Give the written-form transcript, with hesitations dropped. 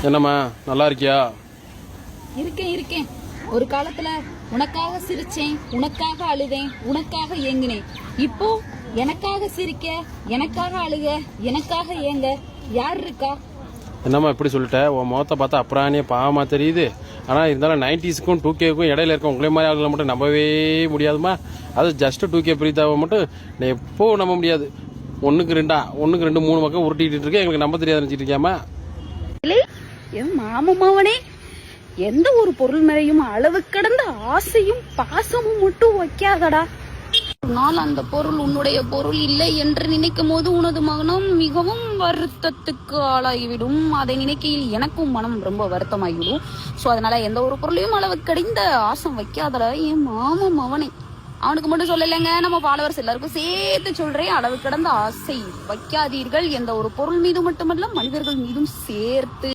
என்னம்மா நல்லா இருக்கியா? இருக்கேன். ஒரு காலத்துல உனக்காக சிரிச்சேன், உனக்காக அழுதேன், உனக்காக ஏங்கினேன். இப்போ எனக்காக சிரிக்க, எனக்காக அழுக, எனக்காக ஏங்க யார் இருக்கா? என்னம்மா இப்படி சொல்லிட்ட? உன் முகத்தை பார்த்தா அப்புறானே பாவமா தெரியுது. ஆனால் இருந்தாலும் 90ஸ்க்கும் 2Kக்கும் இடையில இருக்க உங்களே மாதிரி ஆளுகளை மட்டும் நம்பவே முடியாதுமா. அது ஜஸ்ட் 2K பிரீத்தாவை மட்டும் எப்போ நம்ப முடியாது. ஒன்றுக்கு 2 3 பக்கம் உருட்டிட்டு இருக்கேன். எங்களுக்கு நம்ப தெரியாது நினச்சிட்டு இருக்கியாமா? என் மாமமாவனே, எந்த ஒரு பொருள் மேலையும் அளவு கடந்த ஆசையும் பாசமும் மட்டும் வைக்காதடா. நான் அந்த பொருள் உன்னுடைய பொருள் இல்லை என்று நினைக்கும் போது உனது மனம் மிகவும் வருத்தத்துக்கு ஆளாகிவிடும். அதை நினைக்கையில் எனக்கும் மனம் ரொம்ப வருத்தமாகிவிடும். ஸோ அதனால எந்த ஒரு பொருளையும் அளவு கடிந்த ஆசம் வைக்காதடா என் மாமன் அவனே. அவனுக்கு மட்டும் சொல்லலைங்க, நம்ம ஃபாலோவர்ஸ் எல்லாருக்கும் சேர்த்து சொல்றேன், அளவு கடந்த ஆசை வைக்காதீர்கள். எந்த ஒரு பொருள் மீது மட்டுமல்ல, மனிதர்கள் மீதும் சேர்த்து.